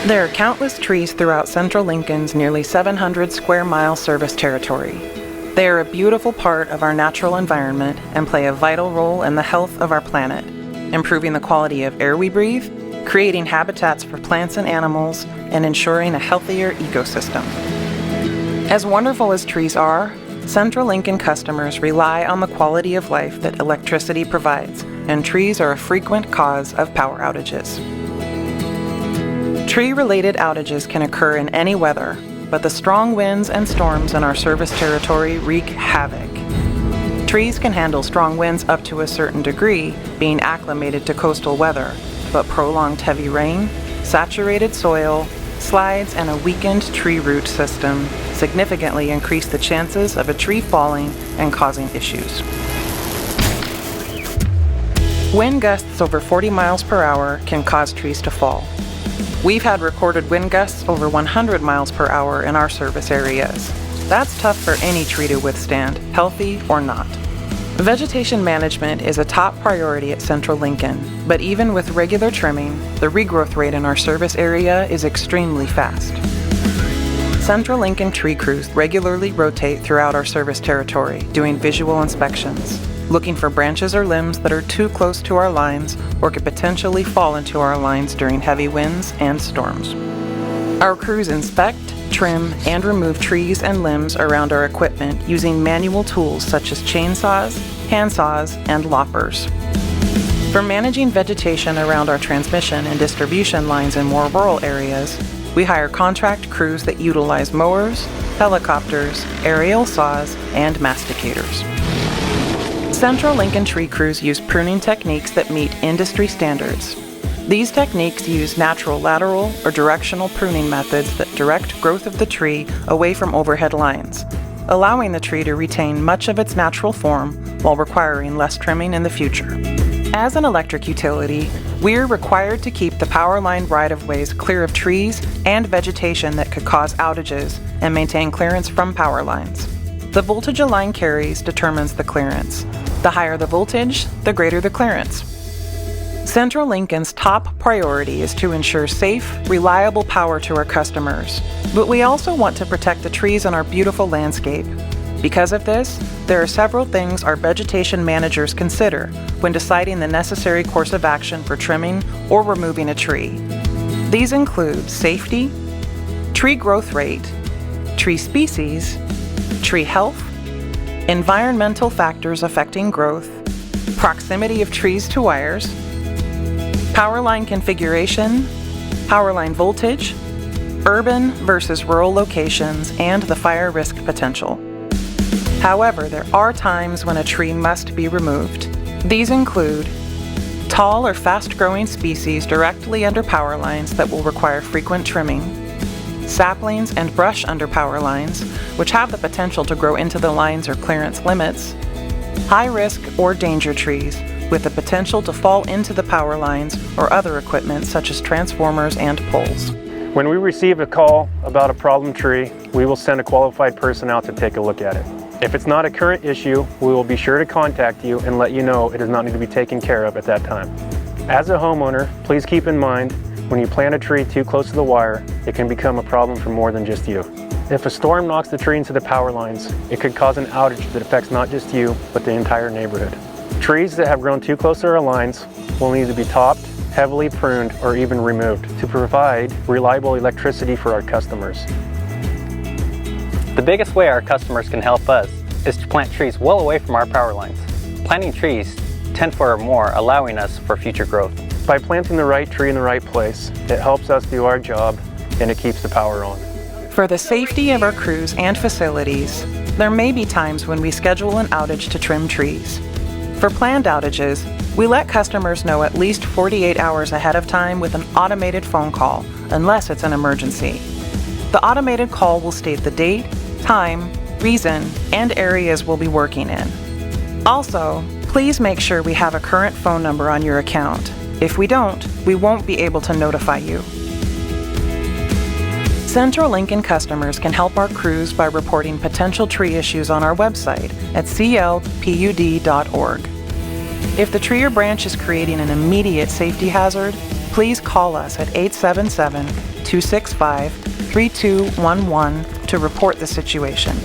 There are countless trees throughout central Lincoln's nearly 700 square mile service territory. They are a beautiful part of our natural environment and play a vital role in the health of our planet, improving the quality of air we breathe, creating habitats for plants and animals, and ensuring a healthier ecosystem. As wonderful as trees are, Central Lincoln customers rely on the quality of life that electricity provides, and trees are a frequent cause of power outages. Tree-related outages can occur in any weather, but the strong winds and storms in our service territory wreak havoc. Trees can handle strong winds up to a certain degree, being acclimated to coastal weather, but prolonged heavy rain, saturated soil, slides, and a weakened tree root system significantly increase the chances of a tree falling and causing issues. Wind gusts over 40 miles per hour can cause trees to fall. We've had recorded wind gusts over 100 miles per hour in our service areas. That's tough for any tree to withstand, healthy or not. Vegetation management is a top priority at Central Lincoln, but even with regular trimming, the regrowth rate in our service area is extremely fast. Central Lincoln tree crews regularly rotate throughout our service territory, doing visual inspections, looking for branches or limbs that are too close to our lines or could potentially fall into our lines during heavy winds and storms. Our crews inspect, trim, and remove trees and limbs around our equipment using manual tools such as chainsaws, handsaws, and loppers. For managing vegetation around our transmission and distribution lines in more rural areas, we hire contract crews that utilize mowers, helicopters, aerial saws, and masticators. Central Lincoln tree crews use pruning techniques that meet industry standards. These techniques use natural lateral or directional pruning methods that direct growth of the tree away from overhead lines, allowing the tree to retain much of its natural form while requiring less trimming in the future. As an electric utility, we are required to keep the power line right-of-ways clear of trees and vegetation that could cause outages and maintain clearance from power lines. The voltage a line carries determines the clearance. The higher the voltage, the greater the clearance. Central Lincoln's top priority is to ensure safe, reliable power to our customers, but we also want to protect the trees in our beautiful landscape. Because of this, there are several things our vegetation managers consider when deciding the necessary course of action for trimming or removing a tree. These include safety, tree growth rate, tree species, tree health, environmental factors affecting growth, proximity of trees to wires, power line configuration, power line voltage, urban versus rural locations, and the fire risk potential. However, there are times when a tree must be removed. These include tall or fast-growing species directly under power lines that will require frequent trimming, saplings and brush under power lines, which have the potential to grow into the lines or clearance limits, high-risk or danger trees with the potential to fall into the power lines or other equipment such as transformers and poles. When we receive a call about a problem tree, we will send a qualified person out to take a look at it. If it's not a current issue, we will be sure to contact you and let you know it does not need to be taken care of at that time. As a homeowner, please keep in mind, when you plant a tree too close to the wire, it can become a problem for more than just you. If a storm knocks the tree into the power lines, it could cause an outage that affects not just you, but the entire neighborhood. Trees that have grown too close to our lines will need to be topped, heavily pruned, or even removed to provide reliable electricity for our customers. The biggest way our customers can help us is to plant trees well away from our power lines. Planting trees 10 foot or more, allowing us for future growth. By planting the right tree in the right place, it helps us do our job and it keeps the power on. For the safety of our crews and facilities, there may be times when we schedule an outage to trim trees. For planned outages, we let customers know at least 48 hours ahead of time with an automated phone call, unless it's an emergency. The automated call will state the date, time, reason, and areas we'll be working in. Also, please make sure we have a current phone number on your account. If we don't, we won't be able to notify you. Central Lincoln customers can help our crews by reporting potential tree issues on our website at clpud.org. If the tree or branch is creating an immediate safety hazard, please call us at 877-265-3211 to report the situation.